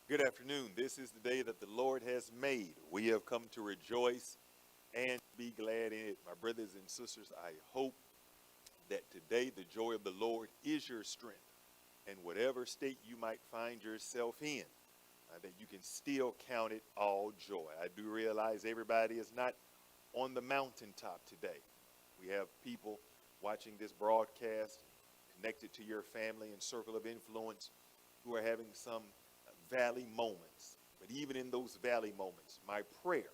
Good afternoon. This is the day that the Lord has made. We have come to rejoice and be glad in it. My brothers and sisters, I hope that today the joy of the Lord is your strength. And whatever state you might find yourself in, that you can still count it all joy. I do realize everybody is not on the mountaintop today. We have people watching this broadcast connected to your family and circle of influence who are having some valley moments. But even in those valley moments, my prayer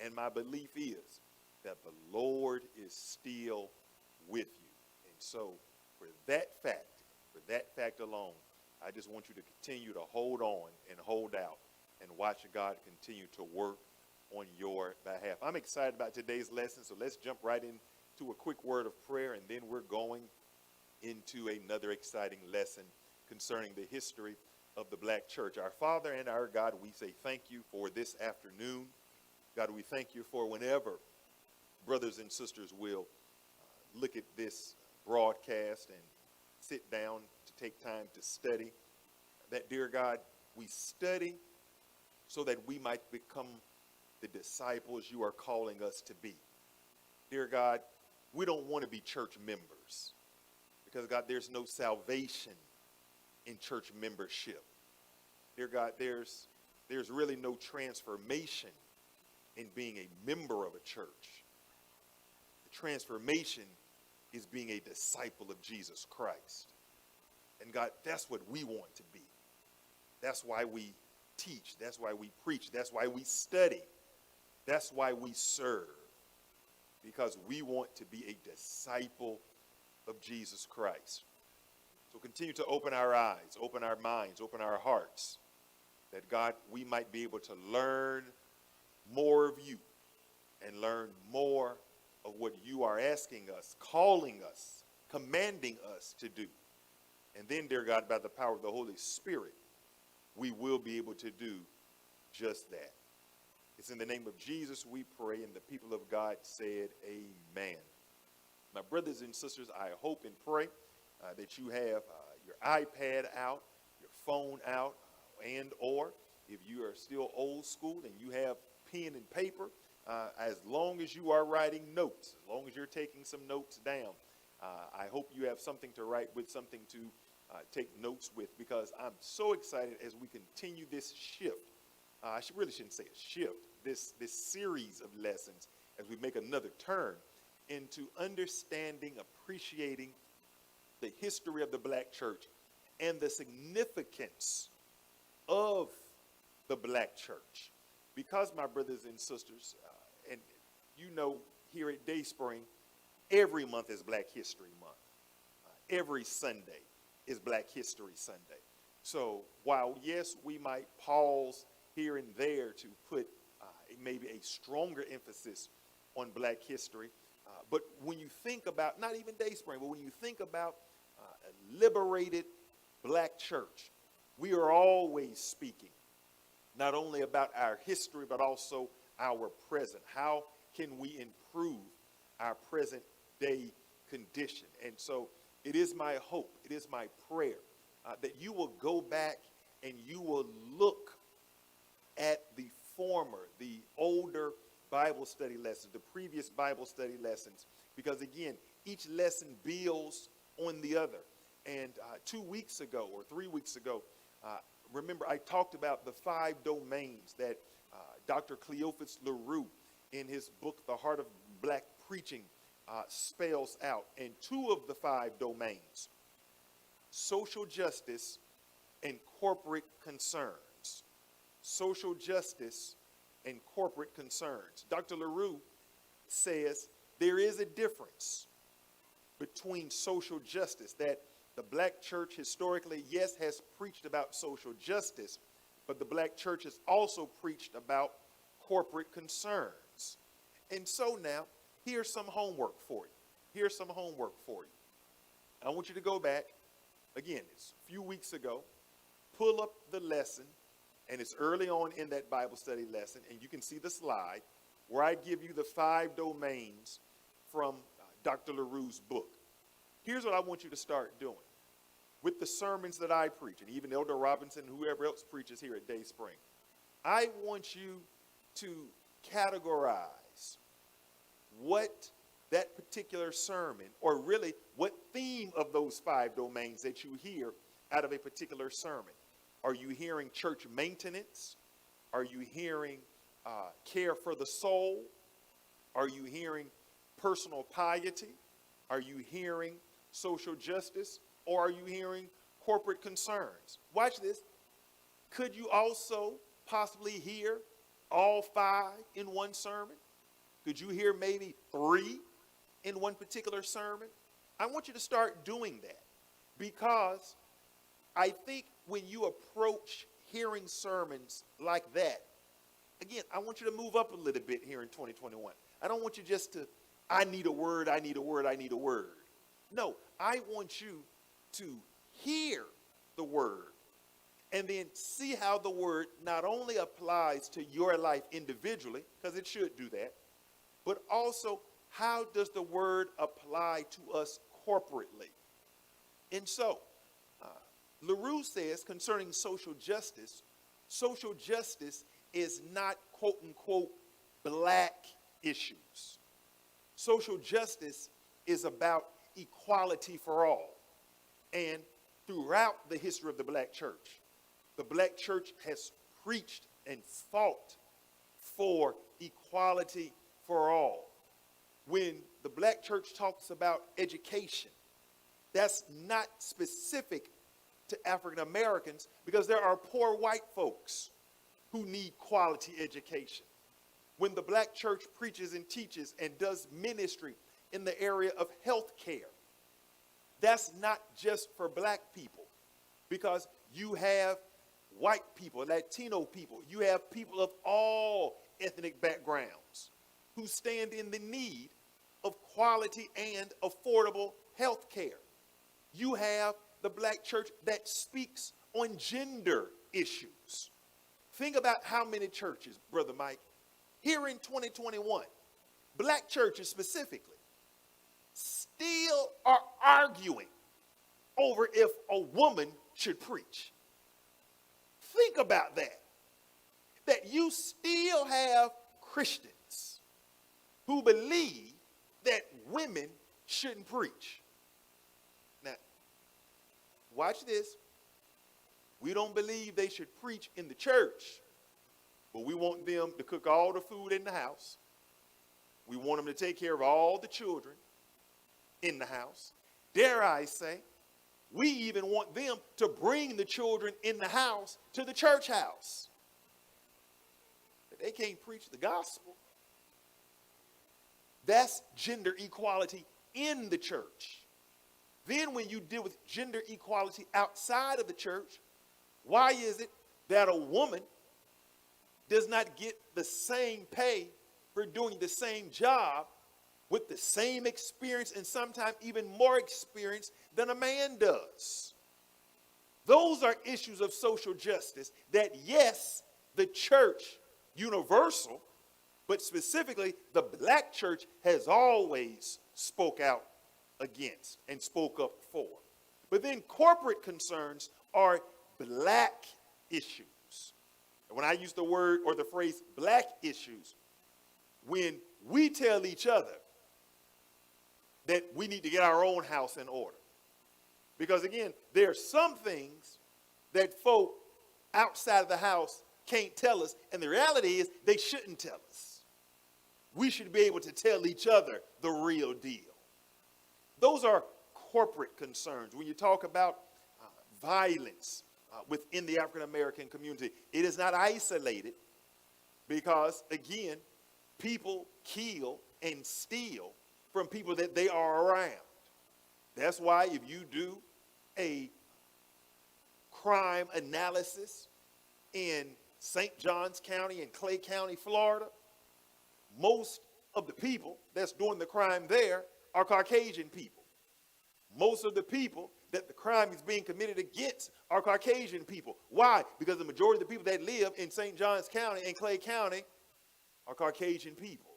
and my belief is that the Lord is still with you. And so for that fact alone, I just want you to continue to hold on and hold out and watch God continue to work on your behalf. I'm excited about today's lesson, so let's jump right into a quick word of prayer, and then we're going into another exciting lesson concerning the history of the black church. Our Father and our God, we say thank you for this afternoon. God, we thank you for whenever brothers and sisters will look at this broadcast and sit down to take time to study, that, dear God, we study so that we might become the disciples you are calling us to be. Dear God, we don't want to be church members because, God, there's no salvation in church membership. Dear God, there's really no transformation in being a member of a church. The transformation is being a disciple of Jesus Christ. And God, that's what we want to be. That's why we teach. That's why we preach. That's why we study. That's why we serve. Because we want to be a disciple of Jesus Christ. So continue to open our eyes, open our minds, open our hearts, that, God, we might be able to learn more of you and learn more of what you are asking us, calling us, commanding us to do. And then, dear God, by the power of the Holy Spirit, we will be able to do just that. It's in the name of Jesus we pray, and the people of God said amen. My brothers and sisters, I hope and pray that you have your iPad out, your phone out, and or if you are still old school and you have pen and paper, as long as you are writing notes, as long as you're taking some notes down, I hope you have something to write with, something to take notes with, because I'm so excited as we continue this shift. I really shouldn't say a shift, this series of lessons as we make another turn into understanding, appreciating the history of the black church and the significance of the black church. Because, my brothers and sisters, and you know, here at Dayspring, every month is Black History Month. Every Sunday is Black History Sunday. So while, yes, we might pause here and there to put maybe a stronger emphasis on black history, but when you think about, not even Dayspring, but when you think about a liberated black church, we are always speaking not only about our history, but also our present. How can we improve our present day condition? And so it is my hope, it is my prayer that you will go back and you will look at the older Bible study lessons, the previous Bible study lessons, because again, each lesson builds on the other. And 2 weeks ago or 3 weeks ago, remember I talked about the 5 domains that Dr. Cleophas LaRue in his book, The Heart of Black Preaching, spells out. And 2 of the 5 domains, social justice and corporate concerns. Social justice and corporate concerns. Dr. LaRue says there is a difference between social justice, that the black church historically, yes, has preached about social justice, but the black church has also preached about corporate concerns. And so now, here's some homework for you. Here's some homework for you. I want you to go back. Again, it's a few weeks ago. Pull up the lesson, and it's early on in that Bible study lesson, and you can see the slide where I give you the 5 domains from Dr. LaRue's book. Here's what I want you to start doing. with the sermons that I preach, and even Elder Robinson, whoever else preaches here at Day Spring, I want you to categorize what that particular sermon, or really what theme of those 5 domains that you hear out of a particular sermon. Are you hearing church maintenance? Are you hearing care for the soul? Are you hearing personal piety? Are you hearing social justice? Or are you hearing corporate concerns? Watch this. Could you also possibly hear all 5 in one sermon? Could you hear maybe 3 in one particular sermon? I want you to start doing that, because I think when you approach hearing sermons like that, again, I want you to move up a little bit here in 2021. I don't want you just to, I need a word, I need a word, I need a word. No, I want you to hear the word and then see how the word not only applies to your life individually, because it should do that, but also how does the word apply to us corporately. And so, LaRue says concerning social justice is not, quote unquote, black issues. Social justice is about equality for all. And throughout the history of the black church has preached and fought for equality for all. When the black church talks about education, that's not specific to African Americans, because there are poor white folks who need quality education. When the black church preaches and teaches and does ministry in the area of health care, that's not just for black people, because you have white people, Latino people, you have people of all ethnic backgrounds who stand in the need of quality and affordable health care. You have the black church that speaks on gender issues. Think about how many churches, Brother Mike, here in 2021, black churches specifically, still are arguing over if a woman should preach. Think about that. That you still have Christians who believe that women shouldn't preach. Now, watch this. We don't believe they should preach in the church, but we want them to cook all the food in the house. We want them to take care of all the children in the house. Dare I say, we even want them to bring the children in the house to the church house. But they can't preach the gospel. That's gender equality in the church. Then when you deal with gender equality outside of the church, why is it that a woman does not get the same pay for doing the same job with the same experience and sometimes even more experience than a man does? Those are issues of social justice that, yes, the church, universal, but specifically the black church has always spoke out against and spoke up for. But then corporate concerns are black issues. And when I use the word or the phrase black issues, when we tell each other that we need to get our own house in order. Because again, there are some things that folk outside of the house can't tell us, and the reality is they shouldn't tell us. We should be able to tell each other the real deal. Those are corporate concerns. When you talk about violence within the African American community, it is not isolated, because again, people kill and steal from people that they are around. That's why if you do a crime analysis in St. Johns County and Clay County, Florida, most of the people that's doing the crime there are Caucasian people. Most of the people that the crime is being committed against are Caucasian people. Why? Because the majority of the people that live in St. Johns County and Clay County are Caucasian people.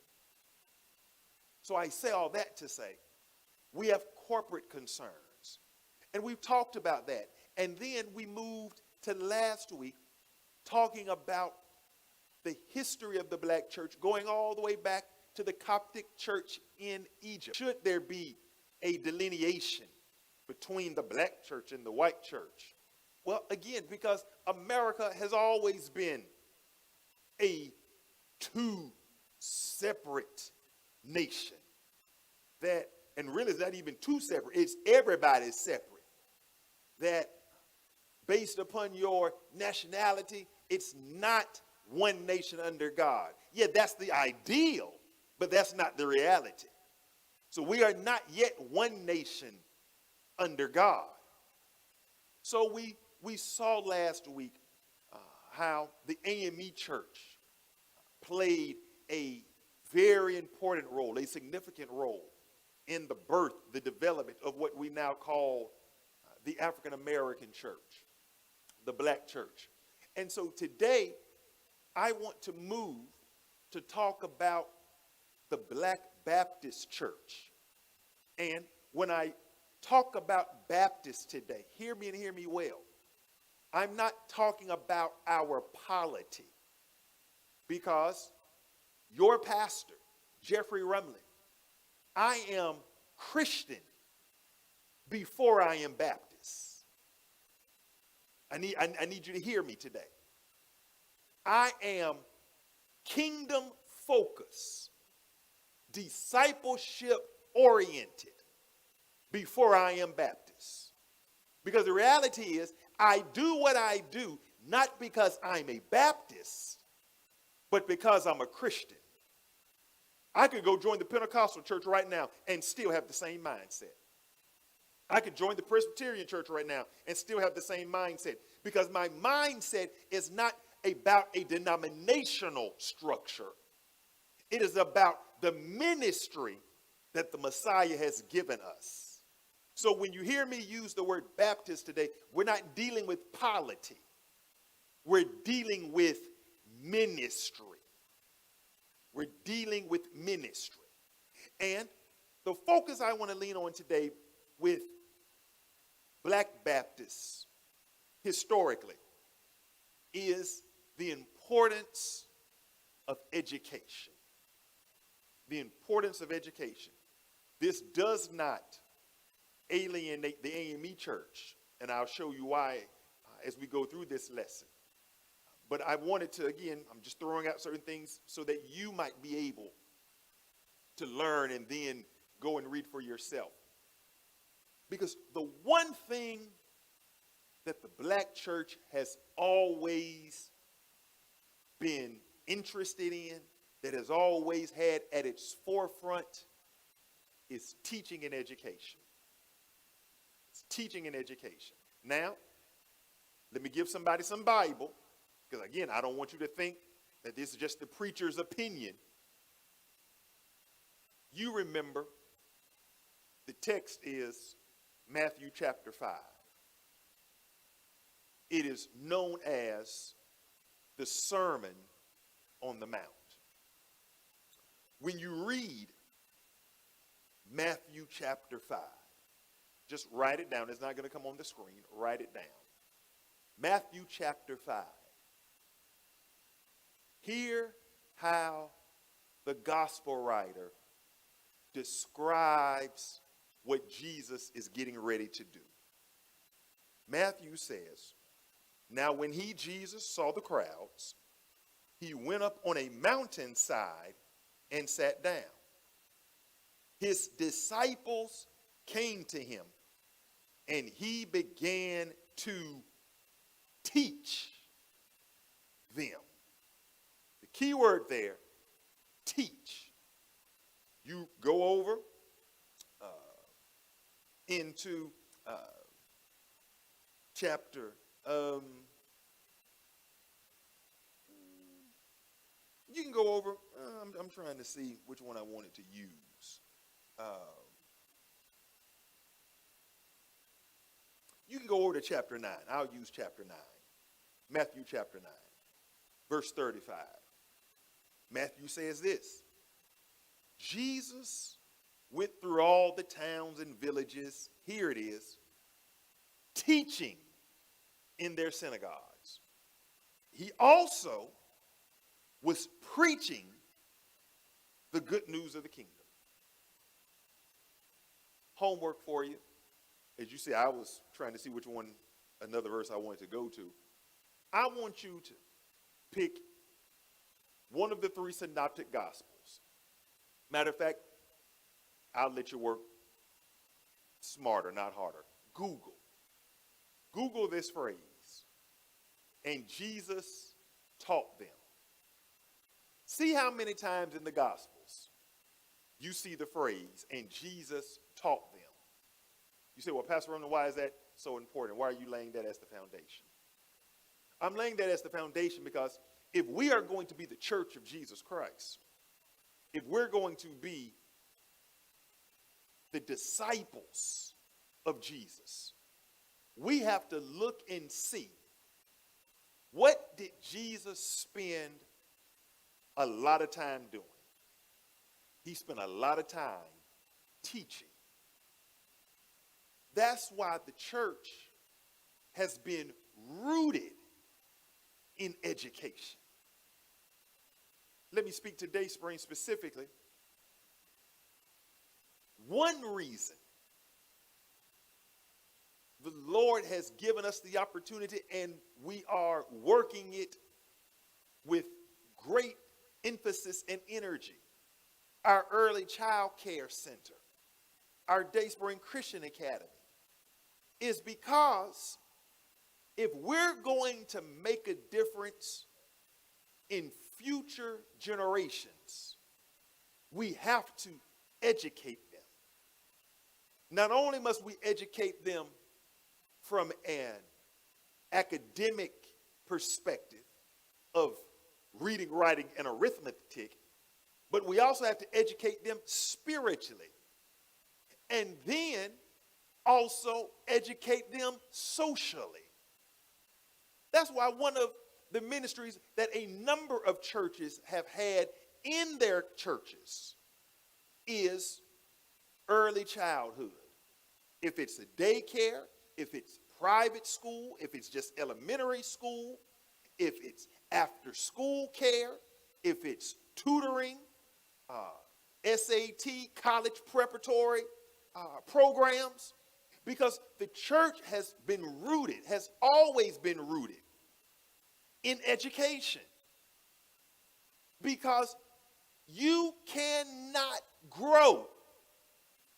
So I say all that to say, we have corporate concerns. And we've talked about that. And then we moved to last week talking about the history of the black church, going all the way back to the Coptic church in Egypt. Should there be a delineation between the black church and the white church? Well, again, because America has always been a two separate nation. That, and really it's not even two separate, it's everybody's separate. That based upon your nationality, it's not one nation under God. Yeah, that's the ideal, but that's not the reality. So we are not yet one nation under God. So we saw last week how the AME church played a very important role, a significant role in the birth, the development of what we now call the African American church, the black church. And so today, I want to move to talk about the Black Baptist church. And when I talk about Baptist today, hear me and hear me well. I'm not talking about our polity, because your pastor, Jeffrey Rumlin, I am Christian before I am Baptist. I need you to hear me today. I am kingdom focused, discipleship oriented before I am Baptist. Because the reality is, I do what I do not because I'm a Baptist, but because I'm a Christian. I could go join the Pentecostal church right now and still have the same mindset. I could join the Presbyterian church right now and still have the same mindset, because my mindset is not about a denominational structure. It is about the ministry that the Messiah has given us. So when you hear me use the word Baptist today, we're not dealing with polity. We're dealing with ministry. We're dealing with ministry. And the focus I want to lean on today with Black Baptists historically is the importance of education. The importance of education. This does not alienate the AME church, and I'll show you why as we go through this lesson. But I wanted to, again, I'm just throwing out certain things so that you might be able to learn and then go and read for yourself. Because the one thing that the black church has always been interested in, that has always had at its forefront, is teaching and education. It's teaching and education. Now, let me give somebody some Bible, because again, I don't want you to think that this is just the preacher's opinion. You remember, the text is Matthew chapter 5. It is known as the Sermon on the Mount. When you read Matthew chapter 5, just write it down. It's not going to come on the screen. Write it down. Matthew chapter 5. Hear how the gospel writer describes what Jesus is getting ready to do. Matthew says, "Now when he, Jesus, saw the crowds, he went up on a mountainside and sat down. His disciples came to him, and he began to teach them." The key word there, teach. You go over into chapter, you can go over, I'm trying to see which one I wanted to use. You can go over to chapter 9. I'll use chapter 9. Matthew chapter 9, verse 35. Matthew says this: Jesus went through all the towns and villages, here it is, teaching in their synagogues. He also was preaching the good news of the kingdom. Homework for you. As you see, I was trying to see which one, another verse I wanted to go to. I want you to pick one of the three synoptic gospels. Matter of fact, I'll let you work smarter, not harder. Google this phrase, and Jesus taught them. See how many times in the Gospels you see the phrase, and Jesus taught them. You say, well, Pastor Roman, why is that so important? Why are you laying that as the foundation? I'm laying that as the foundation because if we are going to be the church of Jesus Christ, if we're going to be the disciples of Jesus, we have to look and see, what did Jesus spend a lot of time doing? He spent a lot of time teaching. That's why the church has been rooted in education. Let me speak to Dayspring specifically. One reason the Lord has given us the opportunity, and we are working it with great emphasis and energy, our early child care center, our Dayspring Christian Academy, is because if we're going to make a difference in future generations, we have to educate them. Not only must we educate them from an academic perspective of reading, writing, and arithmetic, but we also have to educate them spiritually. And then also educate them socially. That's why one of the ministries that a number of churches have had in their churches is early childhood. If it's a daycare, if it's private school, if it's just elementary school, if it's after school care, if it's tutoring, SAT, college preparatory programs, because the church has been rooted, has always been rooted in education. Because you cannot grow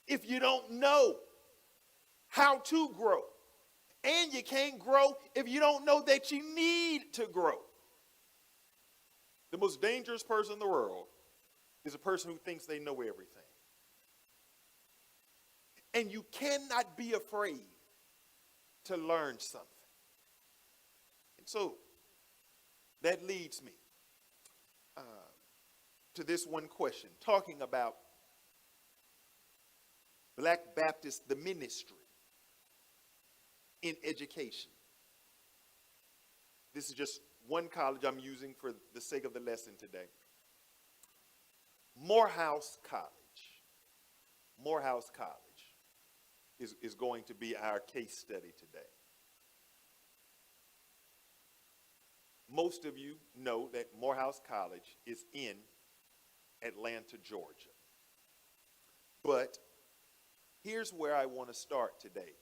if you don't know how to grow. And you can't grow if you don't know that you need to grow. The most dangerous person in the world is a person who thinks they know everything. And you cannot be afraid to learn something. And so that leads me to this one question, talking about Black Baptist, the ministry in education. This is just one college I'm using for the sake of the lesson today. Morehouse College. Morehouse College is going to be our case study today. Most of you know that Morehouse College is in Atlanta, Georgia. But here's where I want to start today,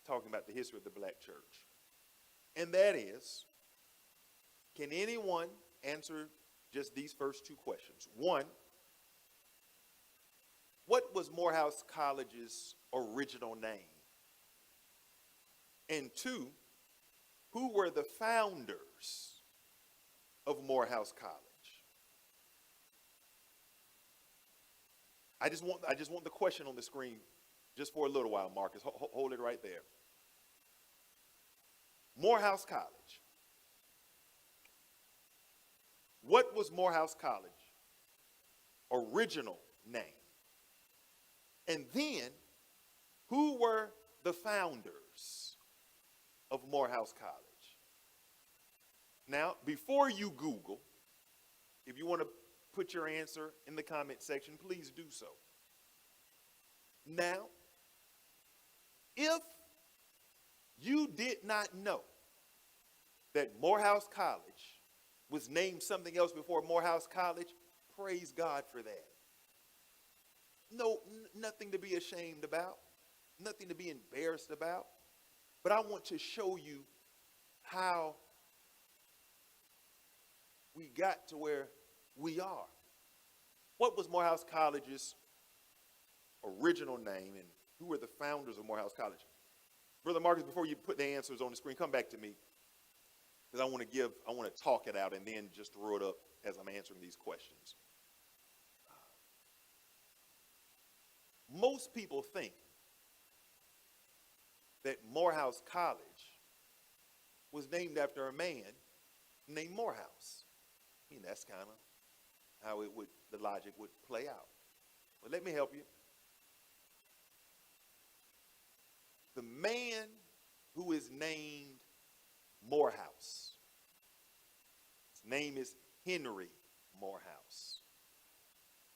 talking about the history of the black church. And that is, can anyone answer just these first two questions? One, what was Morehouse College's original name? And two, who were the founders of Morehouse College? I just want the question on the screen just for a little while, Marcus. Hold it right there. Morehouse College. What was Morehouse College original name? And then, who were the founders of Morehouse College? Now, before you Google, if you want to put your answer in the comment section, please do so. Now, if you did not know that Morehouse College was named something else before Morehouse College, praise God for that. No, nothing to be ashamed about, nothing to be embarrassed about. But I want to show you how we got to where we are. What was Morehouse College's original name, and who were the founders of Morehouse College? Brother Marcus, before you put the answers on the screen, come back to me, because I want to talk it out and then just throw it up as I'm answering these questions. Most people think that Morehouse College was named after a man named Morehouse. I mean, that's kind of how the logic would play out. But let me help you. The man who is named Morehouse, his name is Henry Morehouse.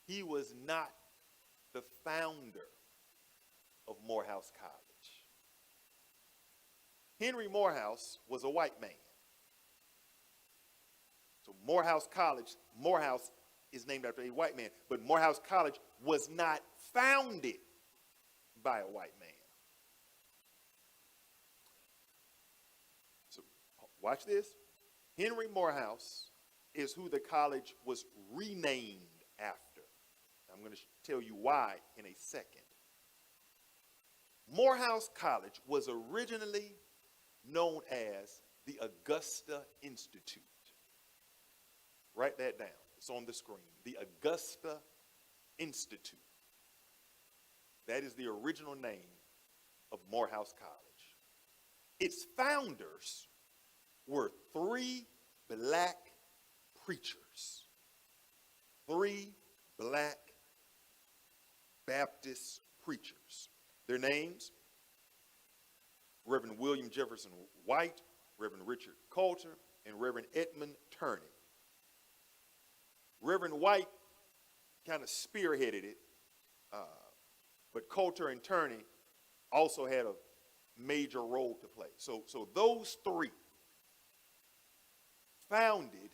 He was not the founder of Morehouse College. Henry Morehouse was a white man. So Morehouse College, Morehouse is named after a white man, but Morehouse College was not founded by a white man. So watch this. Henry Morehouse is who the college was renamed after. I'm going to tell you why in a second. Morehouse College was originally known as the Augusta Institute. Write that down. It's on the screen. The Augusta Institute. That is the original name of Morehouse College. Its founders were 3 black preachers. 3 black Baptist preachers. Their names: Reverend William Jefferson White, Reverend Richard Coulter, and Reverend Edmund Turney. Reverend White kind of spearheaded it, but Coulter and Turney also had a major role to play. So those 3 founded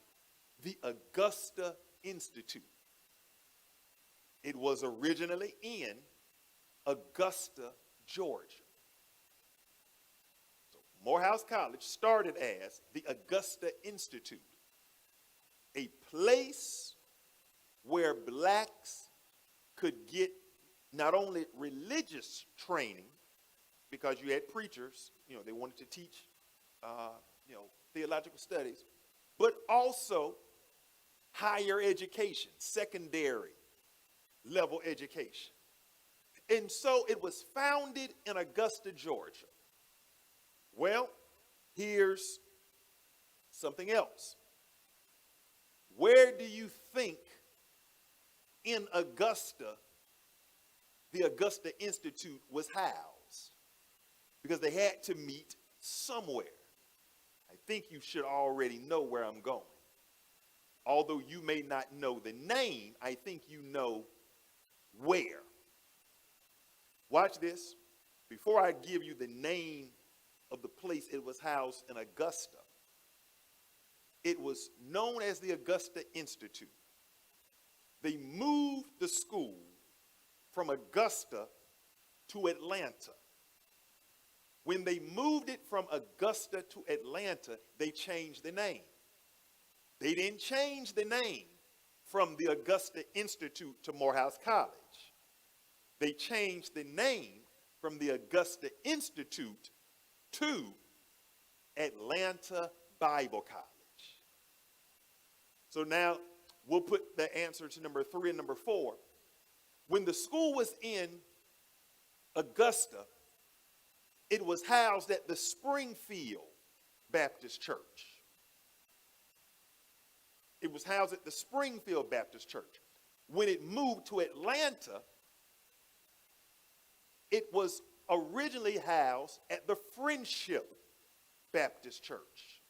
the Augusta Institute. It was originally in Augusta, Georgia. So Morehouse College started as the Augusta Institute, a place where blacks could get not only religious training, because you had preachers, they wanted to teach, theological studies, but also higher education, secondary level education. And so it was founded in Augusta, Georgia. Well, here's something else. Where do you think in Augusta the Augusta Institute was housed? Because they had to meet somewhere. I think you should already know where I'm going. Although you may not know the name, I think you know where. Watch this. Before I give you the name of the place it was housed in Augusta, it was known as the Augusta Institute. They moved the school from Augusta to Atlanta. When they moved it from Augusta to Atlanta, they changed the name. They didn't change the name from the Augusta Institute to Morehouse College. They changed the name from the Augusta Institute to Atlanta Bible College. So now we'll put the answer to number 3 and number 4. When the school was in Augusta, it was housed at the Springfield Baptist Church. It was housed at the Springfield Baptist Church. When it moved to Atlanta, it was originally housed at the Friendship Baptist Church.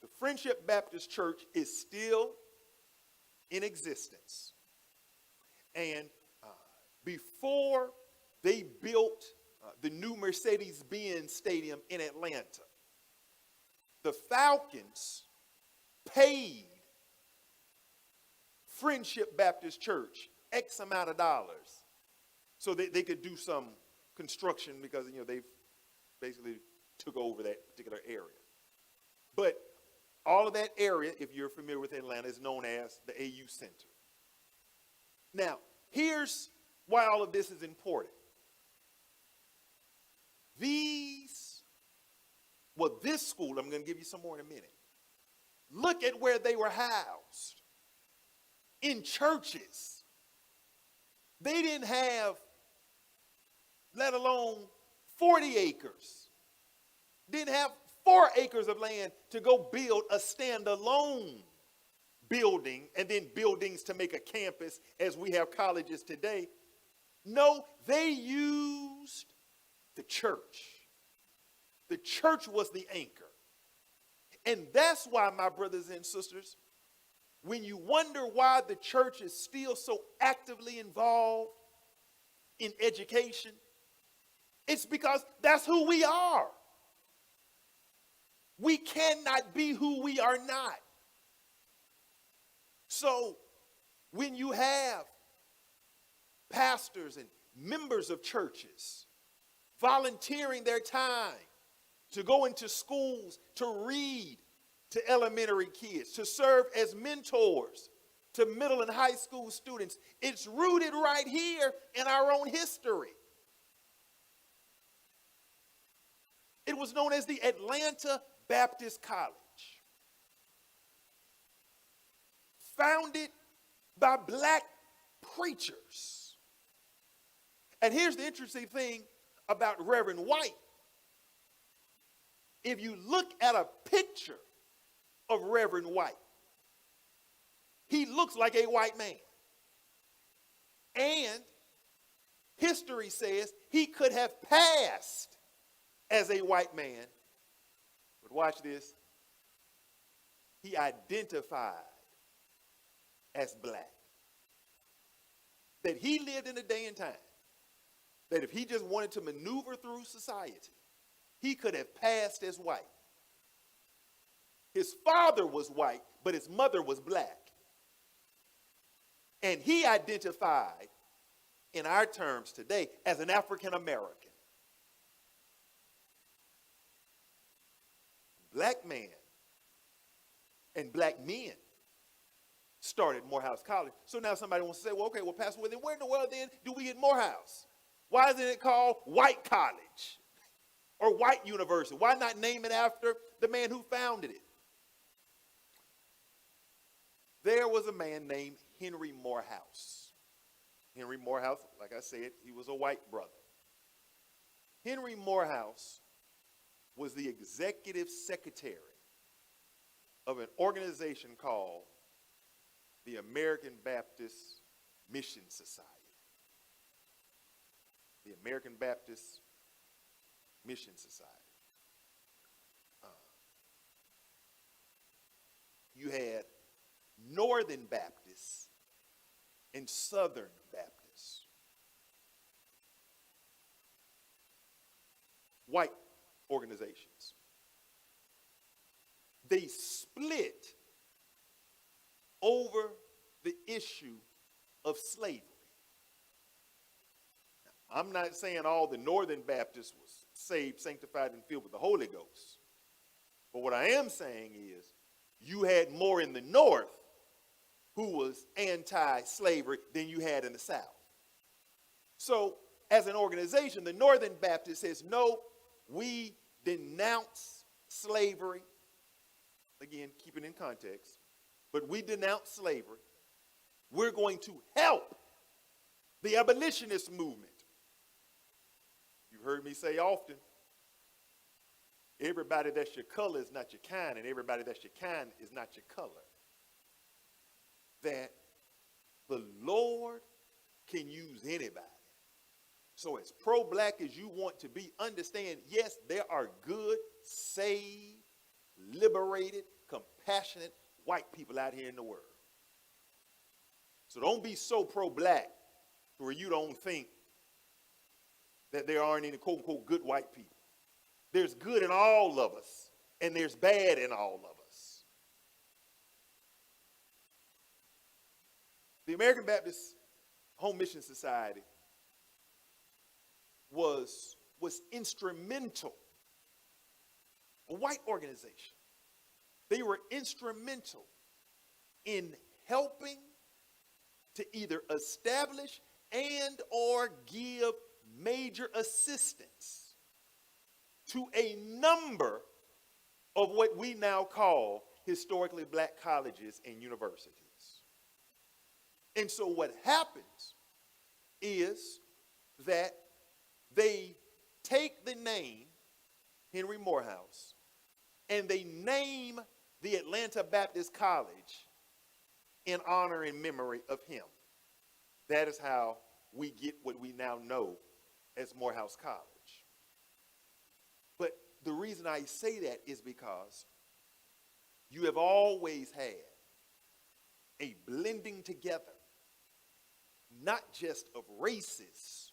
The Friendship Baptist Church is still in existence. And before they built the new Mercedes-Benz Stadium in Atlanta. The Falcons paid Friendship Baptist Church X amount of dollars so that they could do some construction because, they basically took over that particular area. But all of that area, if you're familiar with Atlanta, is known as the AU Center. Now, here's why all of this is important. This school, I'm going to give you some more in a minute. Look at where they were housed. In churches. They didn't have, let alone 40 acres. Didn't have 4 acres of land to go build a standalone building and then buildings to make a campus as we have colleges today. No, they used the church. The church was the anchor. And that's why, my brothers and sisters, when you wonder why the church is still so actively involved in education, it's because that's who we are. We cannot be who we are not. So when you have pastors and members of churches volunteering their time to go into schools to read to elementary kids, to serve as mentors to middle and high school students, it's rooted right here in our own history. It was known as the Atlanta Baptist College, founded by black preachers. And here's the interesting thing about Reverend White. If you look at a picture of Reverend White, he looks like a white man. And history says he could have passed as a white man. But watch this. He identified as black. That he lived in a day and time that if he just wanted to maneuver through society, he could have passed as white. His father was white, but his mother was black. And he identified, in our terms today, as an African American. Black man and black men started Morehouse College. So now somebody wants to say, well, okay, well, Pastor, well, then where in the world then do we get Morehouse? Why isn't it called White College or White University? Why not name it after the man who founded it? There was a man named Henry Morehouse. Henry Morehouse, like I said, he was a white brother. Henry Morehouse was the executive secretary of an organization called the American Baptist Mission Society. The American Baptist Mission Society. You had Northern Baptists and Southern Baptists. White organizations. They split over the issue of slavery. Now, I'm not saying all the Northern Baptists was saved, sanctified, and filled with the Holy Ghost. But what I am saying is you had more in the North who was anti-slavery than you had in the South. So as an organization, the Northern Baptist says, no, we denounce slavery. Again, keep it in context. But we denounce slavery. We're going to help the abolitionist movement. You've heard me say often, everybody that's your color is not your kind, and everybody that's your kind is not your color. That the Lord can use anybody. So as pro-black as you want to be, understand, yes, there are good, saved, liberated, compassionate white people out here in the world. So don't be so pro-black where you don't think that there aren't any quote unquote good white people. There's good in all of us, and there's bad in all of us. The American Baptist Home Mission Society was instrumental, a white organization. They were instrumental in helping to either establish and or give major assistance to a number of what we now call historically black colleges and universities. And so what happens is that they take the name Henry Morehouse and they name the Atlanta Baptist College in honor and memory of him. That is how we get what we now know as Morehouse College. But the reason I say that is because you have always had a blending together, not just of races,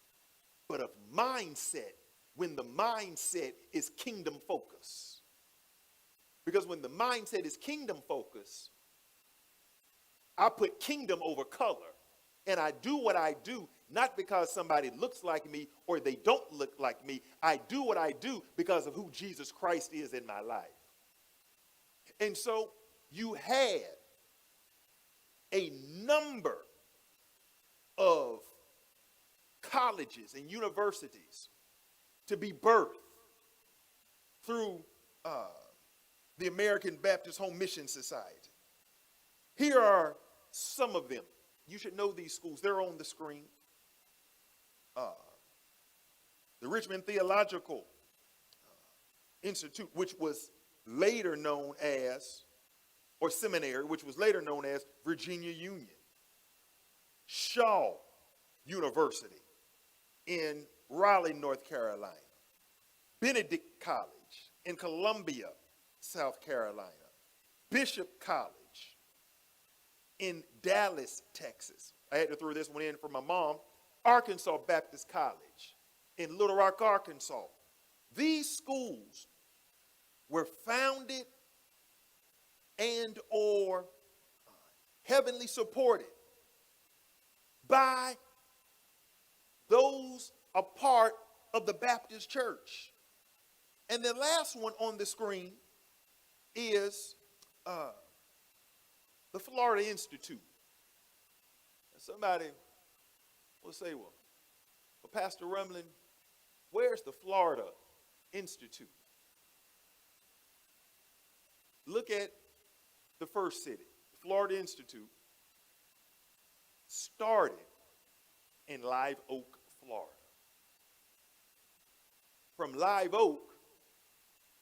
but of mindset, when the mindset is kingdom focus. Because when the mindset is kingdom focus, I put kingdom over color. And I do what I do, not because somebody looks like me or they don't look like me. I do what I do because of who Jesus Christ is in my life. And so you had a number of colleges and universities to be birthed through the American Baptist Home Mission Society. Here are some of them. You should know these schools. They're on the screen. The Richmond Theological Institute, which was later known as, or seminary, which was later known as Virginia Union. Shaw University in Raleigh, North Carolina. Benedict College in Columbia, South Carolina. Bishop College in Dallas, Texas. I had to throw this one in for my mom. Arkansas Baptist College in Little Rock, Arkansas. These schools were founded and or heavily supported by those a part of the Baptist church. And the last one on the screen is the Florida Institute. And somebody will say, well, Pastor Rumlin, where's the Florida Institute? Look at the first city. The Florida Institute started in Live Oak, Florida. From Live Oak,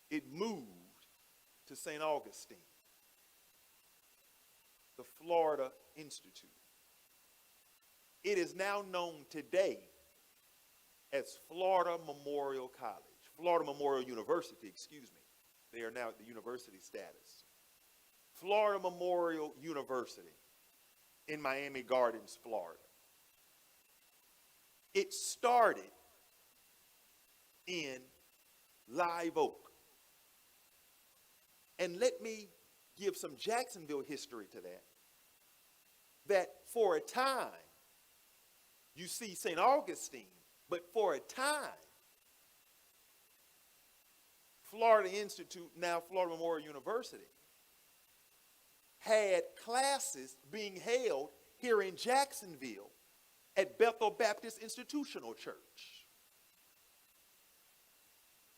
it moved to St. Augustine. The Florida Institute. It is now known today as Florida Memorial College, Florida Memorial University, excuse me. They are now at the university status. Florida Memorial University in Miami Gardens, Florida. It started in Live Oak. And let me give some Jacksonville history to that. That for a time, you see St. Augustine, but for a time, Florida Institute, now Florida Memorial University, had classes being held here in Jacksonville at Bethel Baptist Institutional Church.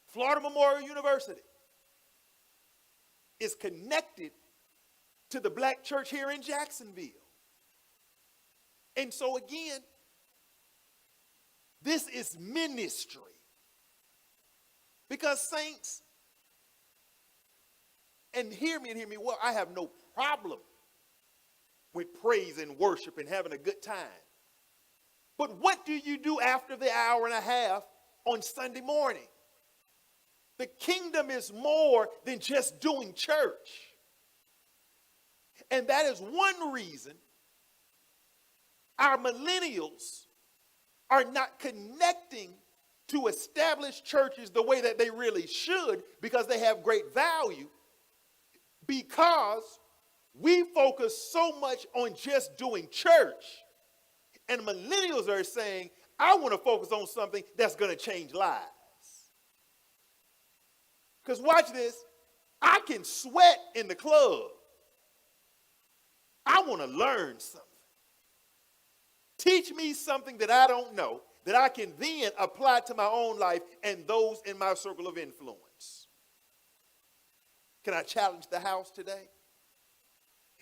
Florida Memorial University is connected to the black church here in Jacksonville. And so again, this is ministry. Because saints, and hear me well, I have no problem with praise and worship and having a good time. But what do you do after the hour and a half on Sunday morning? The kingdom is more than just doing church. And that is one reason our millennials are not connecting to establish churches the way that they really should because they have great value, because we focus so much on just doing church. And millennials are saying, I want to focus on something that's going to change lives. Because watch this, I can sweat in the club. I want to learn something. Teach me something that I don't know that I can then apply to my own life and those in my circle of influence. Can I challenge the house today?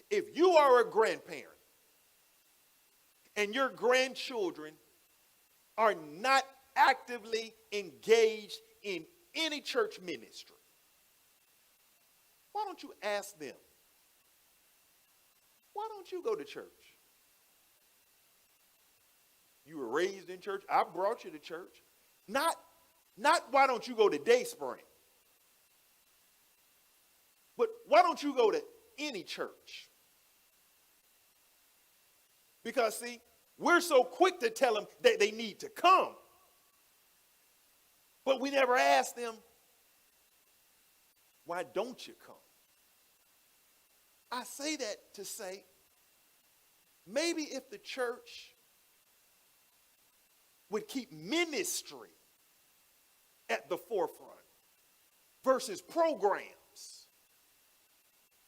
If you are a grandparent and your grandchildren are not actively engaged in any church ministry, why don't you ask them, why don't you go to church? You were raised in church. I brought you to church. Not why don't you go to Dayspring? But why don't you go to any church? Because, see, we're so quick to tell them that they need to come. But we never ask them, why don't you come? I say that to say, maybe if the church would keep ministry at the forefront versus programs.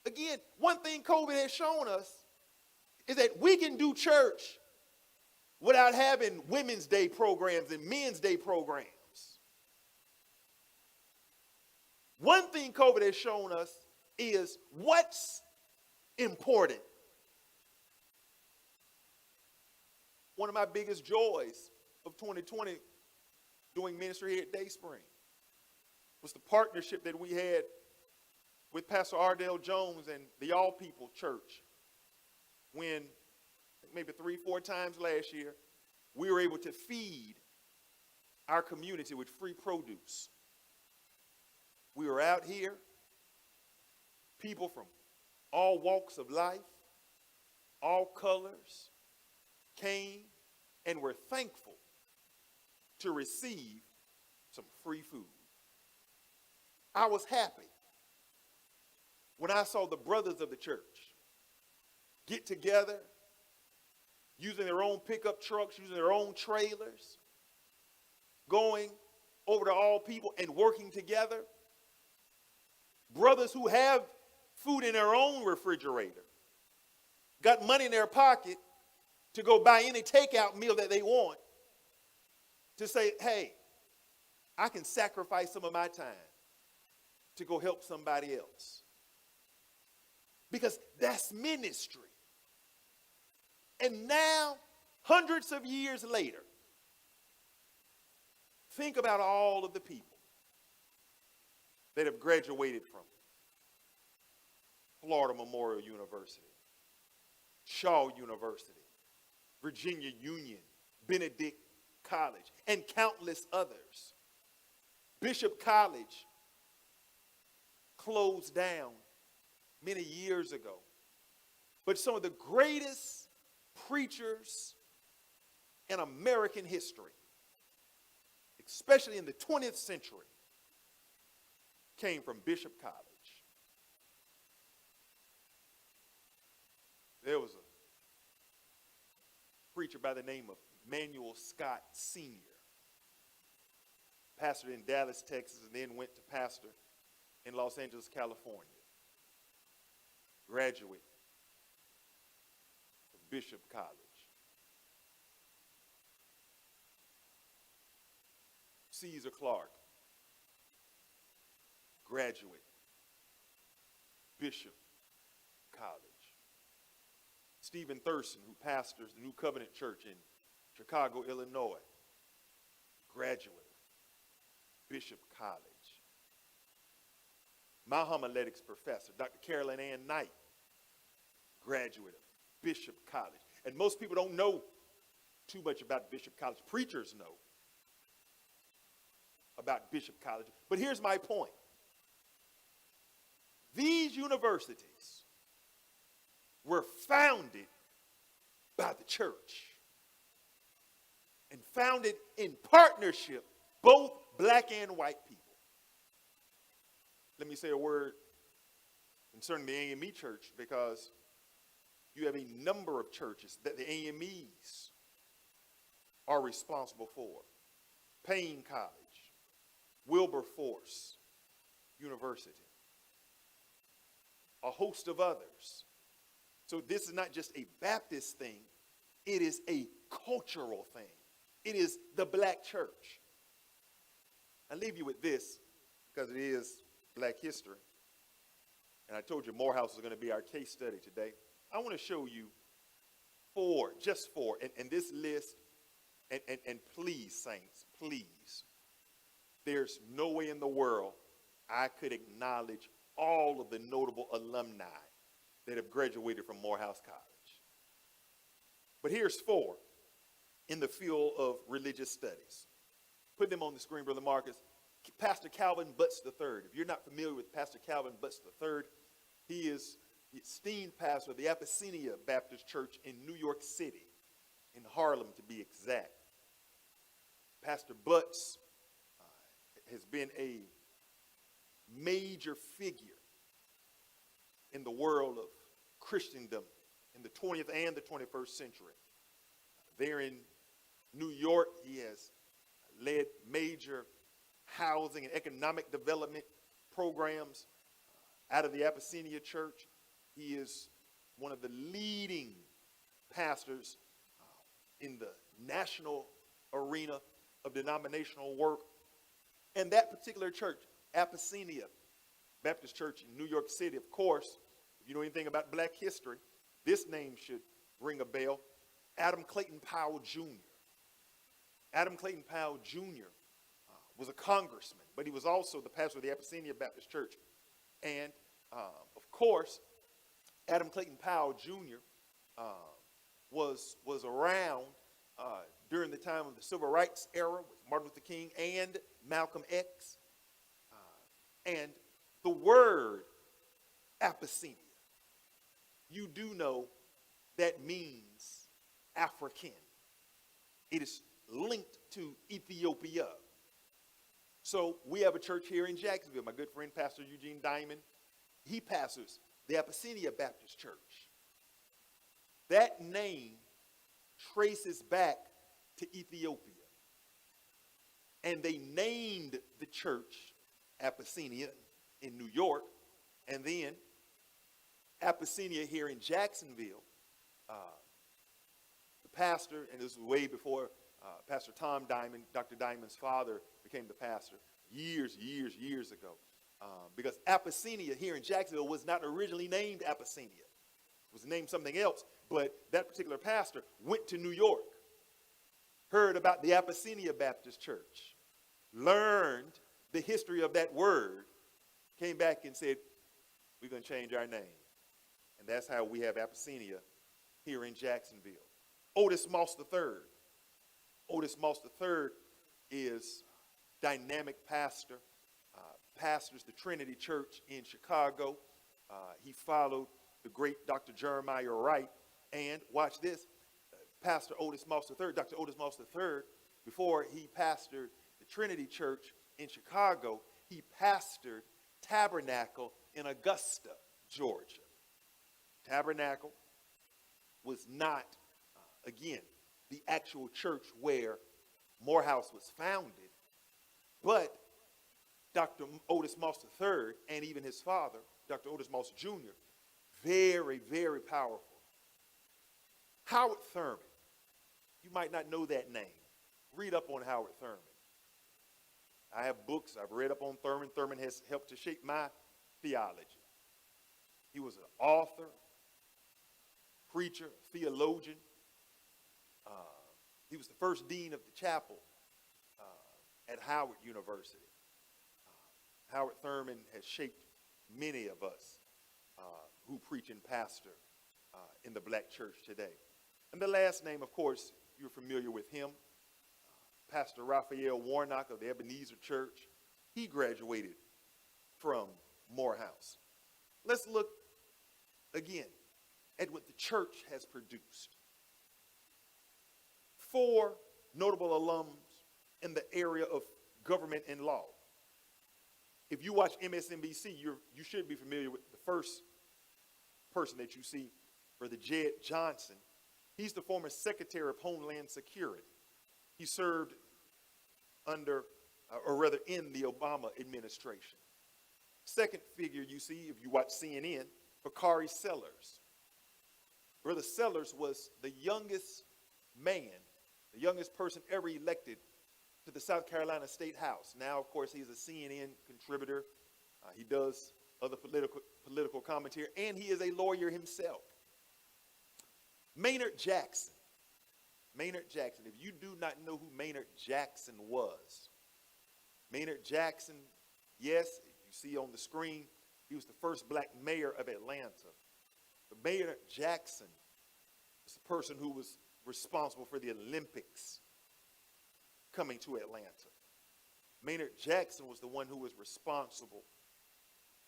Again, one thing COVID has shown us is that we can do church without having Women's Day programs and Men's Day programs. One thing COVID has shown us is what's important. One of my biggest joys of 2020 doing ministry here at Dayspring was the partnership that we had with Pastor Ardell Jones and the All People Church when maybe 3-4 times last year we were able to feed our community with free produce. We were out here, people from all walks of life, all colors, came and were thankful to receive some free food. I was happy when I saw the brothers of the church get together, using their own pickup trucks, using their own trailers, going over to All People and working together. Brothers who have food in their own refrigerator, got money in their pocket to go buy any takeout meal that they want, to say, hey, I can sacrifice some of my time to go help somebody else. Because that's ministry. And now, hundreds of years later, think about all of the people that have graduated from Florida Memorial University, Shaw University, Virginia Union, Benedict College, and countless others. Bishop College closed down many years ago. But some of the greatest preachers in American history, especially in the 20th century, came from Bishop College. There was a preacher by the name of Manuel Scott Sr., pastored in Dallas, Texas, and then went to pastor in Los Angeles, California. Graduate of Bishop College. Caesar Clark, graduate, Bishop College. Stephen Thurston, who pastors the New Covenant Church in Chicago, Illinois, graduate, Bishop College. My homiletics professor, Dr. Carolyn Ann Knight, graduate of Bishop College. And most people don't know too much about Bishop College. Preachers know about Bishop College. But here's my point. These universities were founded by the church and founded in partnership both black and white people. Let me say a word concerning the AME church, because you have a number of churches that the AMEs are responsible for. Payne College, Wilberforce University, a host of others. So this is not just a Baptist thing, it is a cultural thing. It is the black church. I leave you with this because it is Black history. And I told you Morehouse is going to be our case study today. I want to show you just four, and this list, and please, saints, please, there's no way in the world I could acknowledge all of the notable alumni that have graduated from Morehouse College. But here's four in the field of religious studies. Put them on the screen, Brother Marcus. Pastor Calvin Butts III. If you're not familiar with Pastor Calvin Butts III, he is the esteemed pastor of the Abyssinia Baptist Church in New York City, in Harlem to be exact. Pastor Butts has been a major figure in the world of Christendom in the 20th and the 21st century. There in New York, he has led major housing and economic development programs out of the Abyssinia Church. He is one of the leading pastors in the national arena of denominational work. And that particular church, Abyssinia Baptist Church in New York City, of course, if you know anything about black history, this name should ring a bell. Adam Clayton Powell Jr. Adam Clayton Powell Jr. Was a congressman, but he was also the pastor of the Abyssinia Baptist Church. And, of course, Adam Clayton Powell Jr. Was around during the time of the Civil Rights era with Martin Luther King and Malcolm X. And the word Abyssinia, you do know that means African. It is linked to Ethiopia. So we have a church here in Jacksonville. My good friend, Pastor Eugene Diamond, he pastors the Abyssinia Baptist Church. That name traces back to Ethiopia. And they named the church Abyssinia in New York, and then Abyssinia here in Jacksonville. The pastor, and this was way before Pastor Tom Diamond, Dr. Diamond's father, became the pastor years ago. Because Abyssinia here in Jacksonville was not originally named Abyssinia. It was named something else, but that particular pastor went to New York, heard about the Abyssinia Baptist Church, learned the history of that word, came back and said, we're going to change our name. And that's how we have Abyssinia here in Jacksonville. Otis Moss III. Otis Moss III is dynamic pastor, pastors the Trinity Church in Chicago. He followed the great Dr. Jeremiah Wright. And watch this, Pastor Otis Moss III, Dr. Otis Moss III, before he pastored the Trinity Church in Chicago, he pastored Tabernacle in Augusta, Georgia. Tabernacle was not, again, the actual church where Morehouse was founded, but Dr. Otis Moss III and even his father, Dr. Otis Moss Jr., very, very powerful. Howard Thurman. You might not know that name. Read up on Howard Thurman. I have books I've read up on Thurman. Thurman has helped to shape my theology. He was an author, preacher, theologian. He was the first dean of the chapel at Howard University. Howard Thurman has shaped many of us who preach and pastor in the black church today. And the last name, of course, you're familiar with him, Pastor Raphael Warnock of the Ebenezer Church. He graduated from Morehouse. Let's look again at what the church has produced. 4 notable alums in the area of government and law. If you watch MSNBC, you should be familiar with the first person that you see, Brother Jed Johnson. He's the former Secretary of Homeland Security. He served under, or rather in the Obama administration. Second figure you see, if you watch CNN, Bakari Sellers. Brother Sellers was the youngest man, the youngest person ever elected to the South Carolina State House. Now, of course, he's a CNN contributor. He does other political commentary, and he is a lawyer himself. Maynard Jackson. Maynard Jackson. If you do not know who Maynard Jackson was, Maynard Jackson, yes, you see on the screen, he was the first black mayor of Atlanta. But Maynard Jackson was the person who was responsible for the Olympics coming to Atlanta. Maynard Jackson was the one who was responsible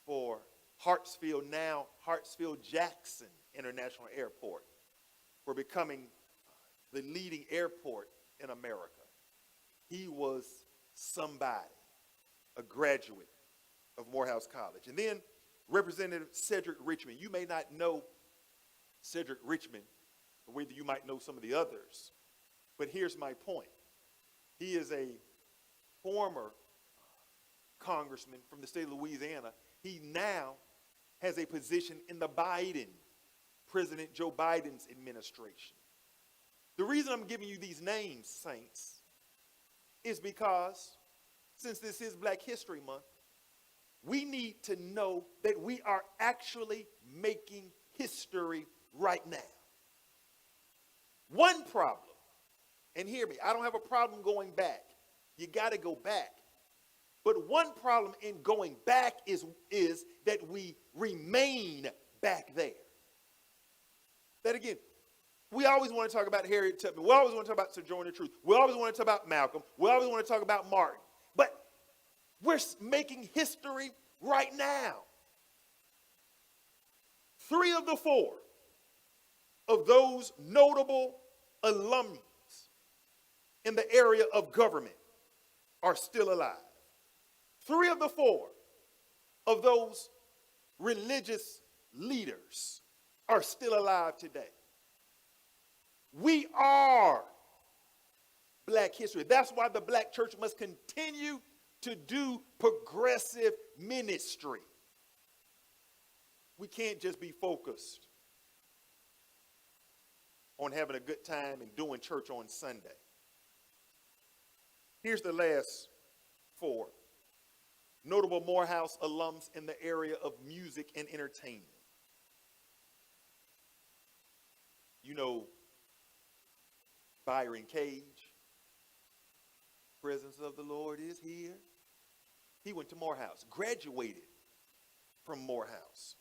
for Hartsfield, now Hartsfield-Jackson International Airport, for becoming the leading airport in America. He was somebody, a graduate of Morehouse College. And then Representative Cedric Richmond. You may not know Cedric Richmond, or whether you might know some of the others, but here's my point. He is a former congressman from the state of Louisiana. He now has a position in the President Joe Biden's administration. The reason I'm giving you these names, saints, is because since this is Black History Month, we need to know that we are actually making history right now. One problem, and hear me, I don't have a problem going back. You got to go back. But one problem in going back is that we remain back there. That again, we always want to talk about Harriet Tubman. We always want to talk about Sojourner Truth. We always want to talk about Malcolm. We always want to talk about Martin. But we're making history right now. 3 of the 4 of those notable alums in the area of government are still alive. 3 of the 4 of those religious leaders are still alive today. We are Black history. That's why the Black church must continue to do progressive ministry. We can't just be focused on having a good time and doing church on Sunday. Here's the last 4. Notable Morehouse alums in the area of music and entertainment. You know Byron Cage, presence of the Lord is here. He went to Morehouse, graduated from Morehouse.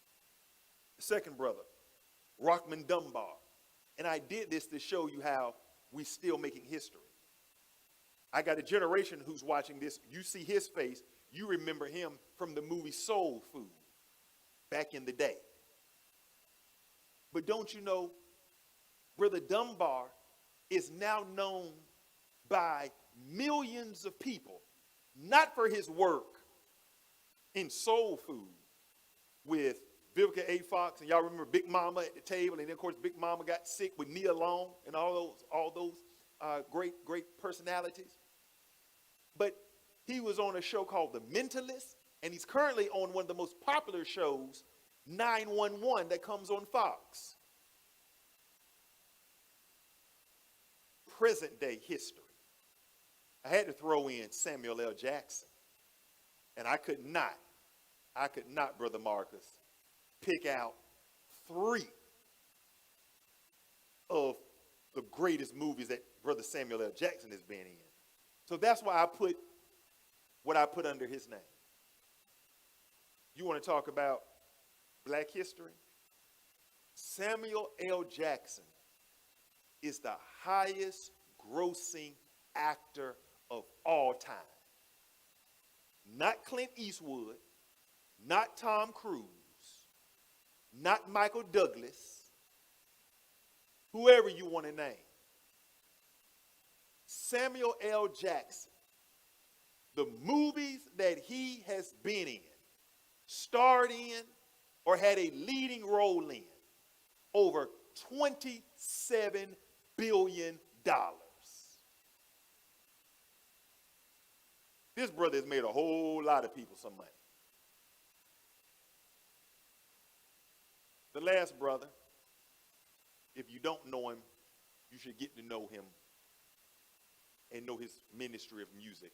The second brother, Rockman Dunbar. And I did this to show you how we're still making history. I got a generation who's watching this. You see his face. You remember him from the movie Soul Food back in the day. But don't you know, Brother Dunbar is now known by millions of people, not for his work in Soul Food with Vivica A. Fox, and y'all remember Big Mama at the table, and then of course Big Mama got sick with Nia Long and all those great personalities. But he was on a show called The Mentalist, and he's currently on one of the most popular shows, 911, that comes on Fox. Present day history. I had to throw in Samuel L. Jackson. And I could not, Brother Marcus, pick out 3 of the greatest movies that Brother Samuel L. Jackson has been in. So that's why I put what I put under his name. You want to talk about Black history? Samuel L. Jackson is the highest grossing actor of all time. Not Clint Eastwood, not Tom Cruise, not Michael Douglas, whoever you want to name. Samuel L. Jackson the movies that he has been in, starred in, or had a leading role in, over $27 billion. This brother has made a whole lot of people some money. The last brother, if you don't know him, you should get to know him and know his ministry of music.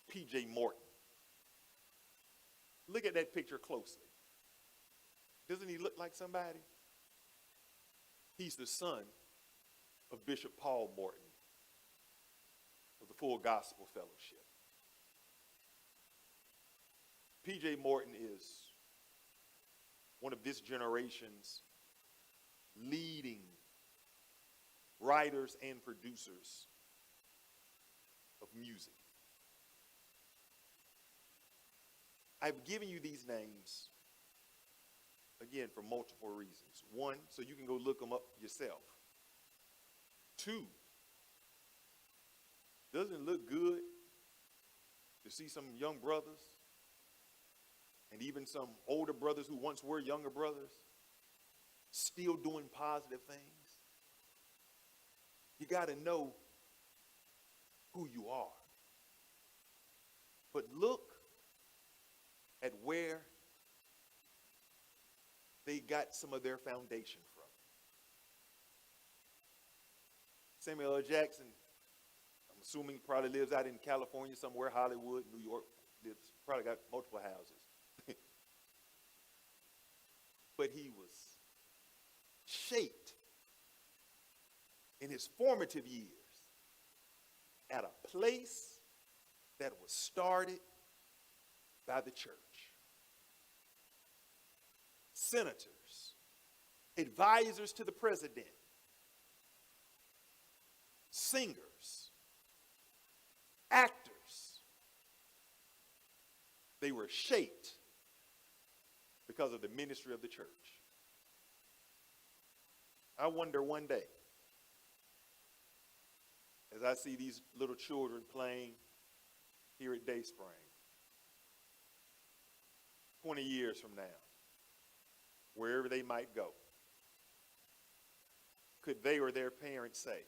P.J. Morton. Look at that picture closely. Doesn't he look like somebody? He's the son of Bishop Paul Morton of the Full Gospel Fellowship. P.J. Morton is one of this generation's leading writers and producers of music. I've given you these names, again, for multiple reasons. One, so you can go look them up yourself. Two, doesn't it look good to see some young brothers and even some older brothers who once were younger brothers still doing positive things? You got to know who you are. But look at where they got some of their foundation from. Samuel L. Jackson, I'm assuming probably lives out in California somewhere, Hollywood, New York, lives, probably got multiple houses. But he was shaped in his formative years at a place that was started by the church. Senators, advisors to the president, singers, actors, they were shaped because of the ministry of the church. I wonder one day, as I see these little children playing here at Dayspring, 20 years from now, wherever they might go, could they or their parents say,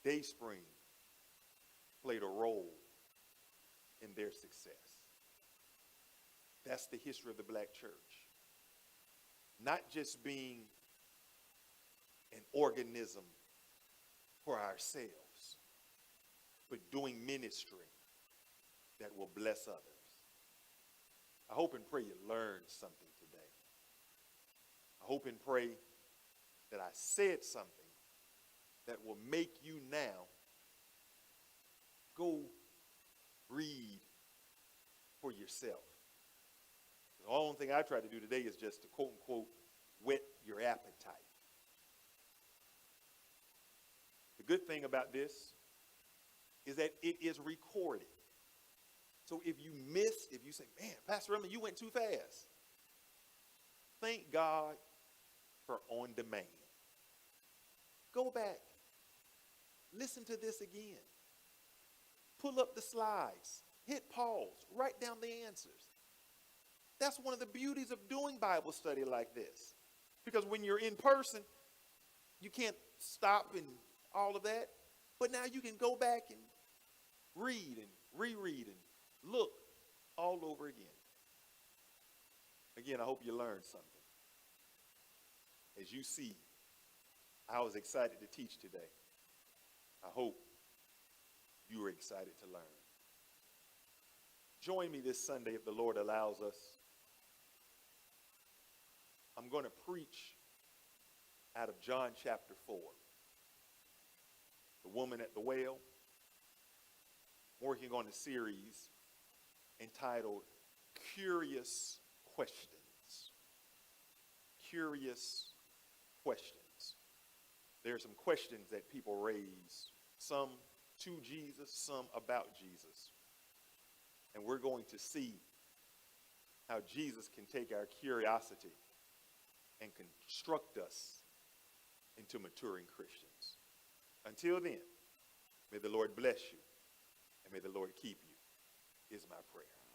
Dayspring played a role in their success? That's the history of the black church. Not just being an organism for ourselves, but doing ministry that will bless others. I hope and pray you learned something today. I hope and pray that I said something that will make you now go read for yourself. The only thing I try to do today is just to quote unquote whet your appetite. The good thing about this is that it is recorded. So if you missed, if you say, man, Pastor Ellen, you went too fast, thank God for on demand. Go back. Listen to this again. Pull up the slides. Hit pause. Write down the answers. That's one of the beauties of doing Bible study like this. Because when you're in person, you can't stop and all of that. But now you can go back and read and reread and look all over again. Again, I hope you learned something. As you see, I was excited to teach today. I hope you are excited to learn. Join me this Sunday if the Lord allows us. I'm going to preach out of John chapter 4. The woman at the well. Working on a series entitled Curious Questions. Curious Questions. There are some questions that people raise, some to Jesus, some about Jesus. And we're going to see how Jesus can take our curiosity and construct us into maturing Christians. Until then, may the Lord bless you. and may the Lord keep you, is my prayer.